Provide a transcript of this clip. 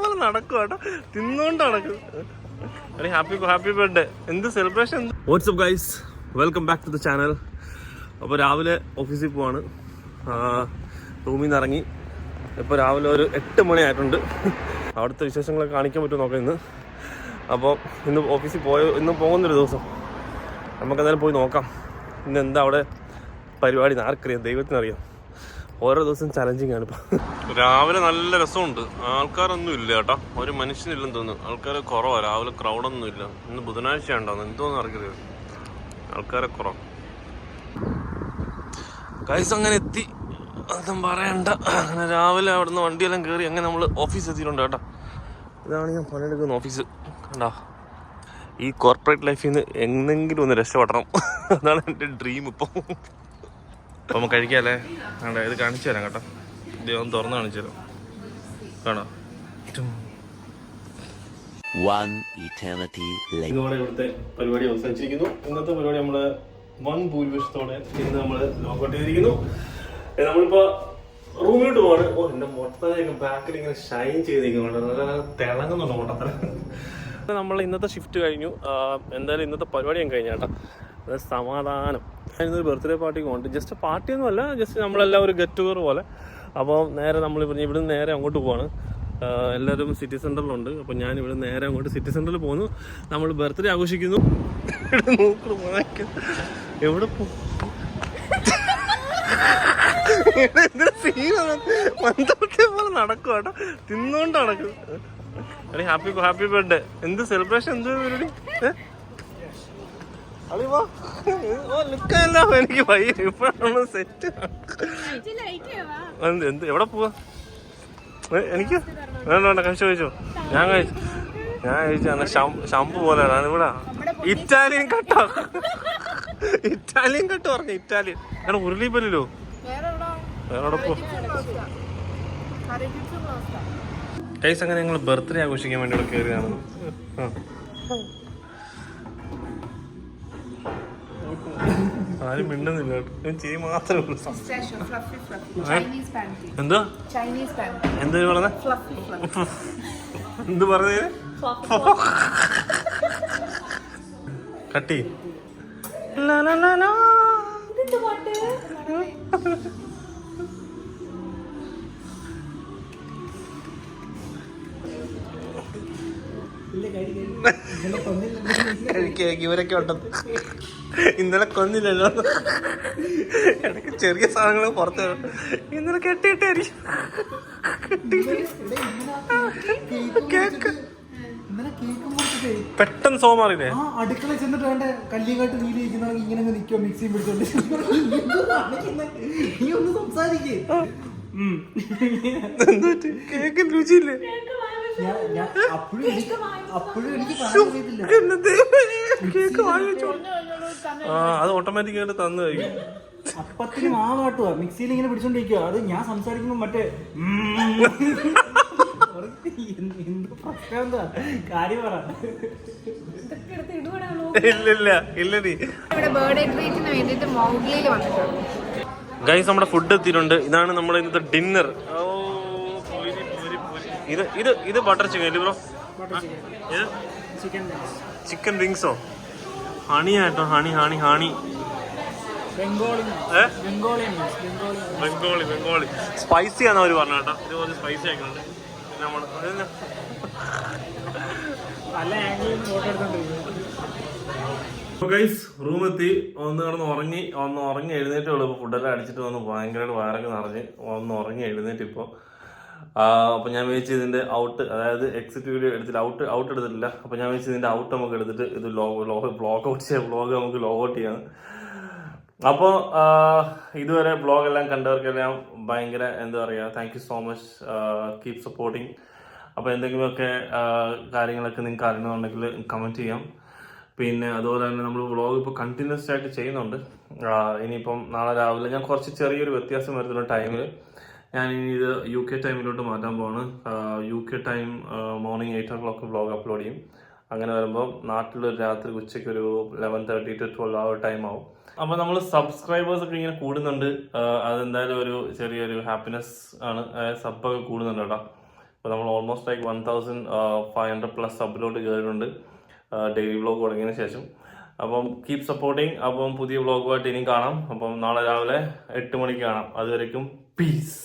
പോലെ നടക്കും കേട്ടോ, തിന്നോണ്ട് നടക്കും. Happy birthday. എന്ത് celebration. What's up guys, welcome back to the channel. അപ്പോൾ രാവിലെ ഓഫീസിൽ പോവാണ്. റൂമിൽ നിന്ന് ഇറങ്ങി ഇപ്പോൾ രാവിലെ ഒരു 8 മണി ആയിട്ടുണ്ട്. അവിടുത്തെ വിശേഷങ്ങളൊക്കെ കാണിക്കാൻ പറ്റുമോ നോക്കാം ഇന്ന്. അപ്പോൾ ഇന്ന് ഓഫീസിൽ ഇന്ന് പോകുന്നൊരു ദിവസം നമുക്കെന്തായാലും പോയി നോക്കാം. ഇന്ന് എന്താ അവിടെ പരിപാടി ആർക്കറിയാം, ദൈവത്തിനറിയാം. ഓരോ ദിവസം ചലഞ്ചിങ് ആണ് ഇപ്പം. രാവിലെ നല്ല രസമുണ്ട്. ആൾക്കാരൊന്നും ഇല്ല കേട്ടോ, ഒരു മനുഷ്യനില്ലെന്ന് തോന്നുന്നു. ആൾക്കാർ കുറവാണ് രാവിലെ, ക്രൗഡൊന്നും ഇല്ല. ഇന്ന് ബുധനാഴ്ച ഉണ്ടോന്ന് എന്തോന്ന് അറിയില്ല, ആൾക്കാരെ കുറവ്. ഗൈസ് അങ്ങനെ എത്തി, അതും പറയണ്ട. അങ്ങനെ രാവിലെ അവിടെ നിന്ന് വണ്ടിയെല്ലാം കയറി അങ്ങനെ നമ്മൾ ഓഫീസ് എത്തിയിട്ടുണ്ട് കേട്ടോ. ഇതാണ് ഞാൻ പണിയെടുക്കുന്ന ഓഫീസ്. കണ്ടാ, ഈ കോർപ്പറേറ്റ് ലൈഫിൽ നിന്ന് എന്നെങ്കിലും ഒന്ന് രക്ഷപ്പെടണം, അതാണ് എൻ്റെ ഡ്രീം. ഇപ്പം അപ്പം നമുക്ക് കഴിക്കാമല്ലേ? വേണ്ട, ഇത് കാണിച്ചു തരാം കേട്ടോ. ദൈവം തുറന്ന് കാണിച്ചു തരാം. കാണാം. ഇതോടെ ഇവിടുത്തെ പരിപാടി അവസാനിച്ചിരിക്കുന്നു. ഇന്നത്തെ പരിപാടി നമ്മള് ഭൂരിപക്ഷത്തോടെ ഇന്ന് നമ്മൾ ലോക്കൗട്ട് ചെയ്തിരിക്കുന്നു. നമ്മളിപ്പോ റൂമിലോട്ട് പോവാണ്. എന്റെ മൊട്ടത്തലയൊക്കെ ബാക്കിൽ ഇങ്ങനെ ഷൈൻ ചെയ്തിരിക്കുന്നുണ്ട്, നല്ല തിളങ്ങുന്നുണ്ട് മൊട്ടത്തല. നമ്മൾ ഇന്നത്തെ ഷിഫ്റ്റ് കഴിഞ്ഞു. എന്തായാലും ഇന്നത്തെ പരിപാടി ഞാൻ കഴിഞ്ഞ കേട്ടോ. സമാധാനം. ഇന്നൊരു ബർത്ത്ഡേ പാർട്ടിക്ക് പോകുന്നുണ്ട്. ജസ്റ്റ് പാർട്ടിയൊന്നും അല്ല, ജസ്റ്റ് നമ്മളെല്ലാം ഒരു ഗെറ്റ് ടുഗദർ പോലെ. അപ്പോൾ നേരെ നമ്മൾ ഇവിടെ നിന്ന് നേരെ അങ്ങോട്ട് പോവാണ്. എല്ലാവരും സിറ്റി സെൻറ്ററിലുണ്ട്. അപ്പോൾ ഞാൻ ഇവിടെ നേരെ അങ്ങോട്ട് സിറ്റി സെൻറ്ററിൽ പോകുന്നു. നമ്മൾ ബർത്ത്ഡേ ആഘോഷിക്കുന്നു. എവിടെ പോകും പോലെ നടക്കും കേട്ടോ, തിന്നോണ്ട് നടക്കും. Happy birthday. എന്ത് സെലിബ്രേഷൻ, എന്ത് പരിപാടി. ലുക്കല്ല എനിക്ക് വയ്യ, ഇപ്പോഴാണ് സെറ്റ്. എന്ത് എവിടെ പോവാ? എനിക്ക് വേണ്ട കഴിച്ചോ. ഞാൻ കഴിച്ചാണ് ശമ്പു പോലെ. ഇവിടെ ഇറ്റാലിയൻ കട്ടോ പറഞ്ഞു. ഇറ്റാലിയൻ കാരണം ഉരുളിപ്പല്ലോ. വേറെ പോ കൈസ്. അങ്ങനെ ഞങ്ങൾ ബർത്ത്ഡേ ആഘോഷിക്കാൻ വേണ്ടി ഇവിടെ കയറിയാണ്. ആരും മിണ്ടുന്നില്ല കേട്ടോ, ചെയ് മാത്രമേ ഉള്ളൂ. എന്താ എന്താ പറഞ്ഞ? എന്ത് പറഞ്ഞേ? കട്ടി ഇവരൊക്കെ ഉണ്ടെന്ന് ഇന്നലെ കൊന്നില്ലല്ലോ. ഇടയ്ക്ക് ചെറിയ സാധനങ്ങൾ പുറത്ത് ഇന്നലെ കെട്ടിയിട്ടായിരിക്കും. കേക്ക് പെട്ടെന്ന് സോമാറില്ലേ? അടുക്കള ചെന്നിട്ട് വേണ്ട കല്ലിങ്ങാട്ട് നീല് ഇങ്ങനെ നിൽക്കോ, മിക്സിയും പിടിച്ചോണ്ട് നീ ഒന്ന് സംസാരിക്കേ. കേക്ക് രുചിയില്ലേ? അത് ഓട്ടോമാറ്റിക്കായിട്ട് തന്നു കഴിക്കും. അപ്പത്തിന് മാവാട്ടുക, മിക്സിയിൽ ഇങ്ങനെ പിടിച്ചോണ്ടിരിക്കുക. അത് ഞാൻ സംസാരിക്കുമ്പോ മറ്റേ എന്ത് പ്രശ്നം, എന്താ കാര്യം പറ. ഗൈസ് നമ്മുടെ ഫുഡ് എത്തിയിട്ടുണ്ട്. ഇതാണ് നമ്മുടെ ഇന്നത്തെ ഡിന്നർ. ഇത് ബട്ടർ ചിക്കൻ അല്ലേ ബ്രോ? ചിക്കൻ വിങ്സോ? ഹണിയാട്ടോ, ഹണി ബംഗാളി സ്പൈസി ആണെന്ന് അവർ പറഞ്ഞു കേട്ടോ. ഇതുപോലെ സ്പൈസി ആക്കുന്നുണ്ട്. റൂം എത്തി, ഒന്ന് ഉറങ്ങി എഴുന്നേറ്റേ ഉള്ളൂ. ഇപ്പോൾ ഫുഡെല്ലാം അടിച്ചിട്ട് വന്ന് ഭയങ്കരമായിട്ട് വയറൊക്കെ നിറഞ്ഞ് ഉറങ്ങി എഴുന്നേറ്റ് ഇപ്പോൾ. അപ്പോൾ ഞാൻ വിചാരിച്ചു ഇതിൻ്റെ ഔട്ട്, അതായത് എക്സിറ്റ് വീഡിയോ എടുത്തിട്ട് ഔട്ട് എടുത്തിട്ടില്ല. അപ്പോൾ ഞാൻ വിചാരിച്ചു ഇതിൻ്റെ ഔട്ട് നമുക്ക് എടുത്തിട്ട് ഇത് വ്ളോഗ് നമുക്ക് ലോഗ് ഔട്ട് ചെയ്യാം. അപ്പോൾ ഇതുവരെ വ്ളോഗെല്ലാം കണ്ടവർക്കെല്ലാം ഭയങ്കര എന്താ പറയുക, thank you so much, keep supporting. അപ്പോൾ എന്തെങ്കിലുമൊക്കെ കാര്യങ്ങളൊക്കെ നിങ്ങൾക്ക് അറിയണമെന്നുണ്ടെങ്കിൽ കമൻറ്റ് ചെയ്യാം. പിന്നെ അതുപോലെ തന്നെ നമ്മൾ വ്ളോഗ് ഇപ്പോൾ കണ്ടിന്യൂസ് ആയിട്ട് ചെയ്യുന്നുണ്ട്. ഇനിയിപ്പം നാളെ രാവിലെ ഞാൻ കുറച്ച് ചെറിയൊരു വ്യത്യാസം വരുന്ന ടൈമിൽ ഞാൻ ഇനി ഇത് UK ടൈമിലോട്ട് മാറ്റാൻ പോവാണ്. UK time morning 8 o'clock vlog upload ചെയ്യും. അങ്ങനെ വരുമ്പോൾ നാട്ടിലൊരു രാത്രി ഉച്ചയ്ക്ക് ഒരു 11:30 to 12 hour ടൈം ആവും. അപ്പോൾ നമ്മൾ സബ്സ്ക്രൈബേഴ്സ് ഒക്കെ ഇങ്ങനെ കൂടുന്നുണ്ട്. അതെന്തായാലും ഒരു ചെറിയൊരു ഹാപ്പിനെസ് ആണ്. സബ്ബൊക്കെ കൂടുന്നുണ്ട് കേട്ടോ. അപ്പോൾ നമ്മൾ ഓൾമോസ്റ്റ് ലൈക്ക് 1500+ സബിലോട്ട് കയറിയിട്ടുണ്ട് ഡെയിലി വ്ളോഗ് തുടങ്ങിയതിന് ശേഷം. അപ്പം കീപ് സപ്പോർട്ടിങ്. അപ്പം പുതിയ വ്ളോഗുമായിട്ട് ഇനിയും കാണാം. അപ്പം നാളെ രാവിലെ 8 മണിക്ക് കാണാം. അതുവരേക്കും പീസ്.